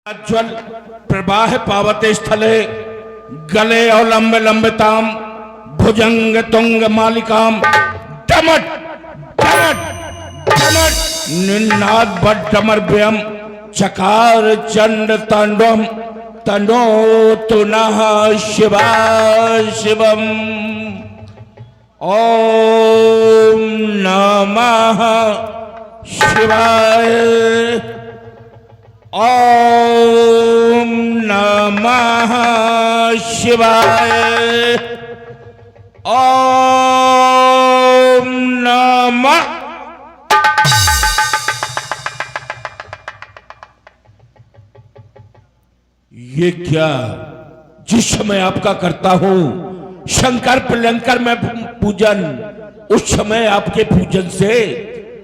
ज्वल प्रवाह पावते स्थले गले और लंबे लंबे ताम भुजंग तुंग मालिकाम डमट डमट डमट निन्नाद बट डमर व्यम चकार चंड तांडवम तनो तुनः शिवा शिवम ओम नमः शिवाय ओम नमः शिवाय ओम नमः। ये क्या जिस समय आपका करता हूं शंकर प्रलंकर में पूजन, उस समय आपके पूजन से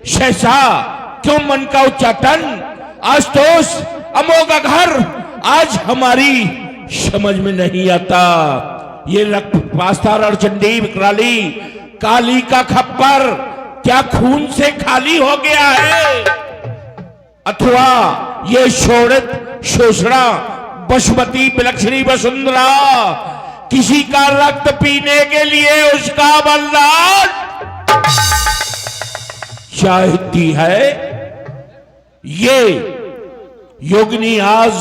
सहसा क्यों मन का उच्चाटन, आस्तोष अमोघ घर आज हमारी समझ में नहीं आता। ये पास्तार चंडी विकराली काली का खप्पर क्या खून से खाली हो गया है, अथवा ये शोणित शोषणा बसुमती विलक्षणी वसुंधरा किसी का रक्त पीने के लिए उसका बलिदान चाहती है। ये योगिनी आज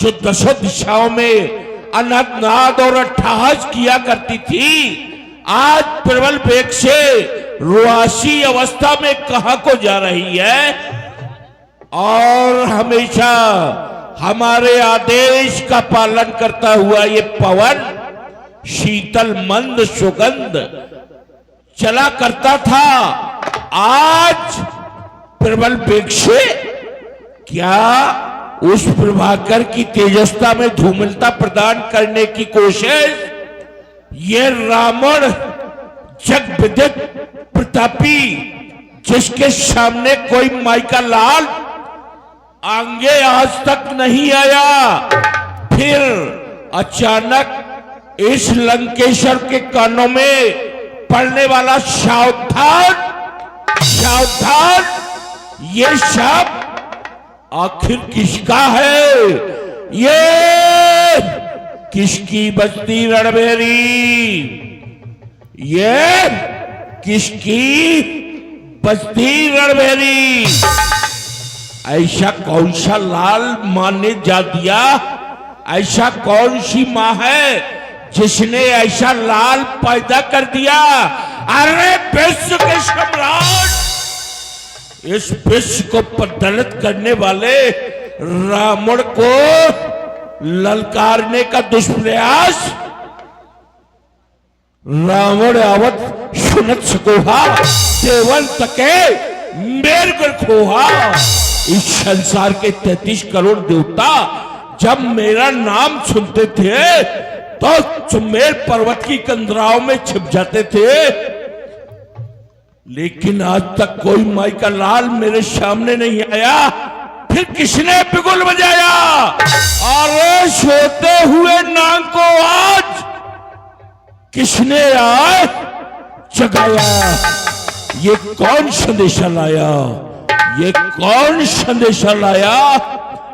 जो दशों दिशाओं में अनहद और अट्ठहास किया करती थी, आज प्रबल वेग से रुआसी अवस्था में कहां को जा रही है और हमेशा हमारे आदेश का पालन करता हुआ ये पवन शीतल मंद सुगंध चला करता था, आज प्रबल वेग से क्या उस प्रभाकर की तेजस्ता में धूमिलता प्रदान करने की कोशिश ये रावण जग विदित प्रतापी जिसके सामने कोई माई का लाल आगे आज तक नहीं आया, फिर अचानक इस लंकेश्वर के कानों में पड़ने वाला सावधान सावधान ये शब्द आखिर किसका है, ये किसकी बस्ती रणबेरी, ये किसकी बस्ती रणबेरी। ऐसा कौन सा लाल मां ने जा दिया, ऐसा कौन सी मां है जिसने ऐसा लाल पैदा कर दिया। अरे विश्व के सम्राट, इस विश्व को प्रदलित करने वाले रावण को ललकारने का दुष्प्रयास रावण आवत सुनत सकोहा देवन तके मेर कर खोहा। इस संसार के 33 करोड़ देवता जब मेरा नाम सुनते थे तो सुमेर पर्वत की कंदराओं में छिप जाते थे, लेकिन आज तक कोई माई का लाल मेरे सामने नहीं आया। फिर किसने बिगुल बजाया और सोते हुए नाग को आज किसने आज जगाया। ये कौन संदेशा लाया, ये कौन संदेशा लाया।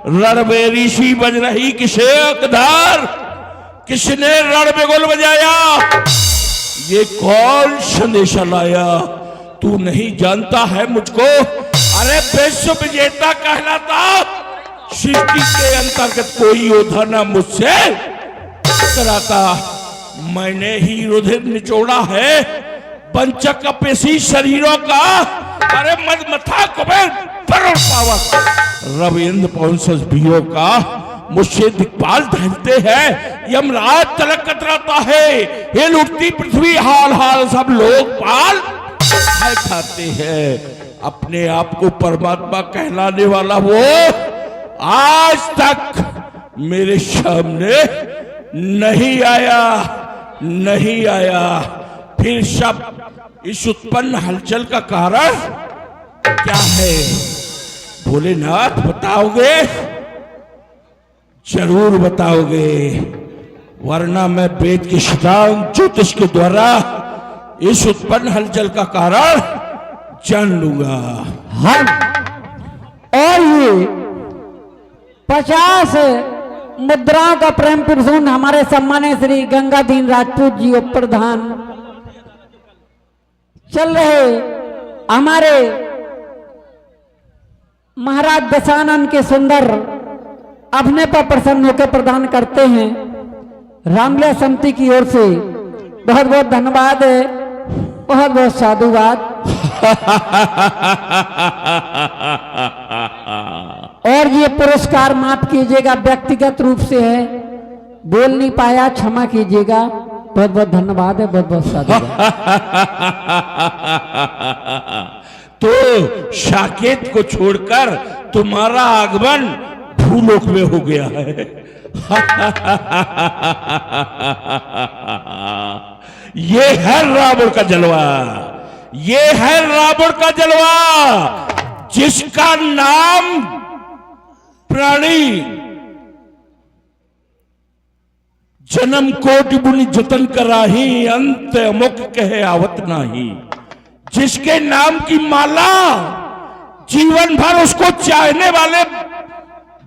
रणबेरी सी बज रही किसे अकधार, किसने रण बिगुल बजाया, ये कौन संदेशा लाया। तू नहीं जानता है मुझको, अरे विश्व विजेता कहलाता, सृष्टि के अंतर्गत कोई योद्धा ना मुझसे कराता। मैंने ही रुधिर निचोड़ा है पंचक पेशी शरीरों का, अरे मद मथा कुबेर वरुण पावक रविंद्र पौंसस भीरों का मुझसे दिक्पाल धरते हैं। यमराज तलक कतराता है, ये लुटती पृथ्वी हाल हाल सब लोग पाल खाते हैं। अपने आप को परमात्मा कहलाने वाला वो आज तक मेरे सामने नहीं आया, नहीं आया। फिर सब इस उत्पन्न हलचल का कारण क्या है भोलेनाथ, बताओगे? जरूर बताओगे, वरना मैं वेद के सिद्धांत ज्योतिष के द्वारा इस उत्पन्न हलचल का कारण जान लूंगा। हम और ये 50 मुद्राओं का प्रेम प्रसून हमारे सम्मानित श्री गंगाधीन राजपूत जी उप प्रधान चल रहे हमारे महाराज दशानन के सुंदर अभिनय पर प्रसन्न होकर प्रदान करते हैं। रामलीला समिति की ओर से बहुत बहुत धन्यवाद है, बहुत बहुत साधुवाद। और ये पुरस्कार माफ कीजिएगा व्यक्तिगत रूप से है, बोल नहीं पाया, क्षमा कीजिएगा। बहुत बहुत धन्यवाद है, बहुत बहुत साधुवाद। तो साकेत को छोड़कर तुम्हारा आगमन भूलोक में हो गया है। ये है रावण का जलवा, ये है रावण का जलवा, जिसका नाम प्राणी जन्म कोटि बुनि जतन कराही, अंत अमुक कहे आवत नाही। जिसके नाम की माला जीवन भर उसको चाहने वाले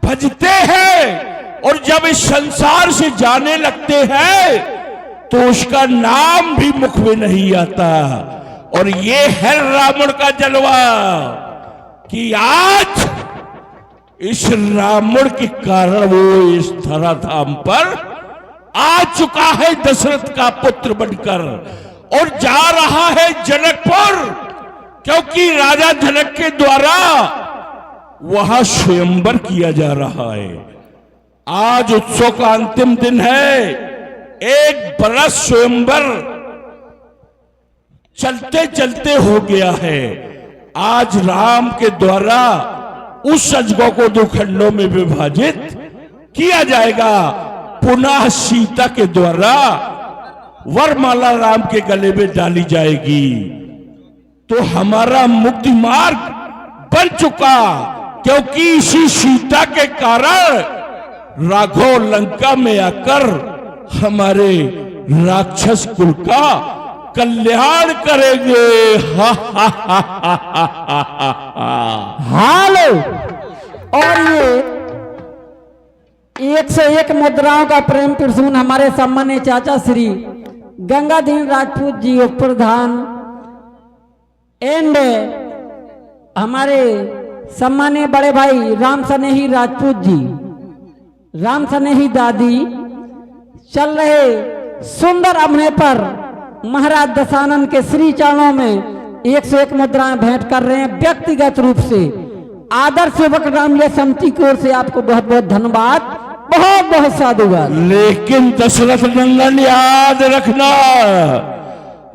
भजते हैं और जब इस संसार से जाने लगते हैं तो उसका नाम भी मुख में नहीं आता। और ये है रावण का जलवा कि आज इस रावण के कारण वो इस धराधाम पर आ चुका है दशरथ का पुत्र बनकर और जा रहा है जनकपुर, क्योंकि राजा जनक के द्वारा वहां स्वयंवर किया जा रहा है। आज उत्सव का अंतिम दिन है, एक बरस स्वयंवर चलते चलते हो गया है। आज राम के द्वारा उस अजगौ को 2 खंडों में विभाजित किया जाएगा। पुनः सीता के द्वारा वरमाला राम के गले में डाली जाएगी। तो हमारा मुक्ति मार्ग बन चुका, क्योंकि इसी सीता के कारण राघव लंका में आकर हमारे राक्षस कुल का कल्याण करेंगे। हा हा हा हा हा हा। हालो। और ये 101 मुद्राओं का प्रेम प्रसून हमारे सम्मानित चाचा श्री गंगाधीन राजपूत जी उप प्रधान एंड हमारे सम्मानीय बड़े भाई राम सनेही राजपूत जी, राम सनेही दादी चल रहे सुंदर अभिनय पर महाराज दशानन के श्री चरणों में 101 मुद्राएं भेंट कर रहे हैं। व्यक्तिगत रूप से आदर सेवक रामलीला समिति की ओर से आपको बहुत बहुत धन्यवाद, बहुत बहुत साधुवाद। लेकिन दशरथ नंदन याद रखना,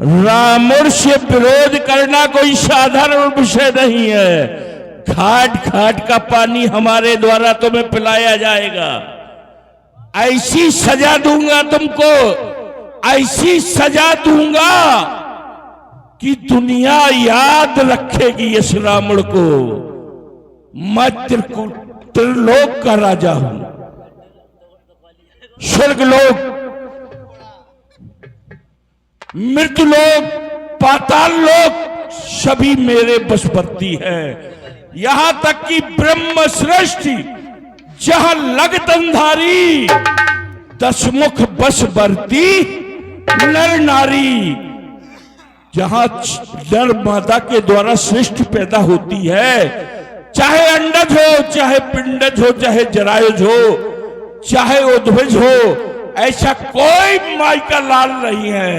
रावण से विरोध करना कोई साधारण विषय नहीं है। घाट घाट का पानी हमारे द्वारा तुम्हें पिलाया जाएगा। ऐसी सजा दूंगा तुमको, ऐसी सजा दूंगा कि दुनिया याद रखेगी इस रावण को। मैं त्रिलोक का राजा हूं, स्वर्गलोक, मृत्युलोक, पाताल लोक सभी मेरे बशवर्ती है। यहां तक कि ब्रह्म सृष्टि जहां लगत अंधारी, 10 मुख बशवर्ती नर नारी। जहां नर माता के द्वारा सृष्टि पैदा होती है, चाहे अंडज हो, चाहे पिंडज हो, चाहे जरायुज हो, चाहे उद्भिज हो, ऐसा कोई माई का लाल नहीं है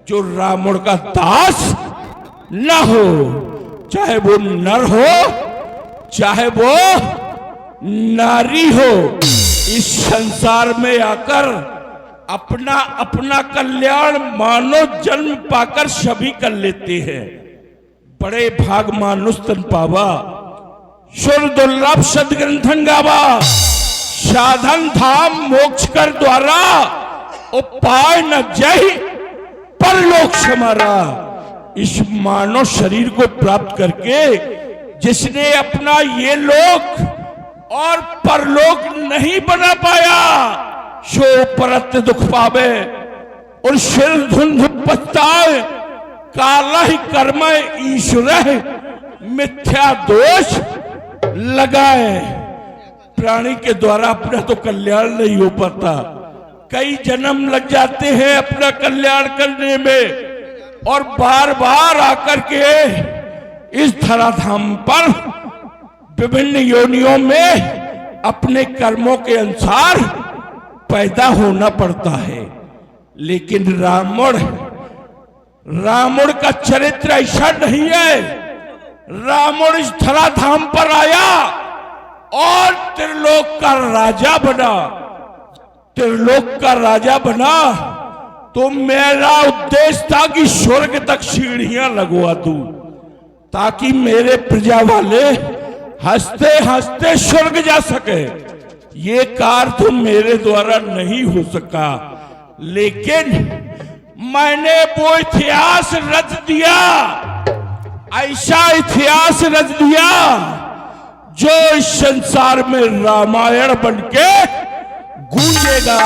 जो रावण का दास न हो। चाहे वो नर हो, चाहे वो नारी हो, इस संसार में आकर अपना अपना कल्याण मानव जन्म पाकर सभी कर लेते हैं। बड़े भाग मानुष तन पावा, सुर दुर्लभ सदग्रंथन गावा, साधन धाम मोक्ष कर द्वारा, उपाय न जय परलोक समारा। इस मानव शरीर को प्राप्त करके जिसने अपना ये लोक और परलोक नहीं बना पाया, सो परत दुख पावे और सिर धुंध पछताए। काला ही कर्म ईश्वर मिथ्या दोष लगाए। प्राणी के द्वारा अपना तो कल्याण नहीं हो पाता, कई जन्म लग जाते हैं अपना कल्याण करने में, और बार बार आकर के इस धराधाम पर विभिन्न योनियों में अपने कर्मों के अनुसार पैदा होना पड़ता है। लेकिन रावण का चरित्र ऐसा नहीं है। रावण इस धराधाम पर आया और त्रिलोक का राजा बना। त्रिलोक का राजा बना तो मेरा उद्देश्य था कि स्वर्ग तक सीढ़ियां लगवा दूं, ताकि मेरे प्रजा वाले हंसते हंसते स्वर्ग जा सके। ये कार्य तो मेरे द्वारा नहीं हो सका, लेकिन मैंने वो इतिहास रच दिया, ऐसा इतिहास रच दिया जो इस संसार में रामायण बनके गूंजेगा,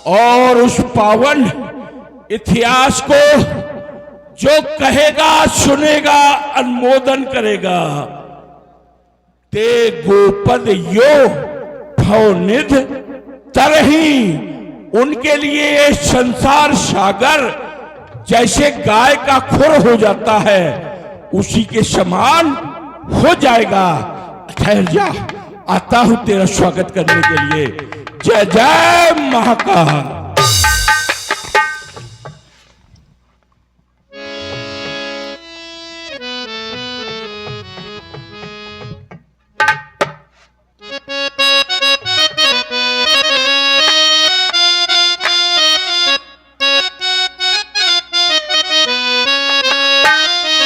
और उस पावन इतिहास को जो कहेगा सुनेगा अनुमोदन करेगा। ते गोपद यो भवनिध तरही, उनके लिए ये संसार सागर जैसे गाय का खुर हो जाता है उसी के समान हो जाएगा। ठहर जा, आता हूं तेरा स्वागत करने के लिए। जय जय महाकाल।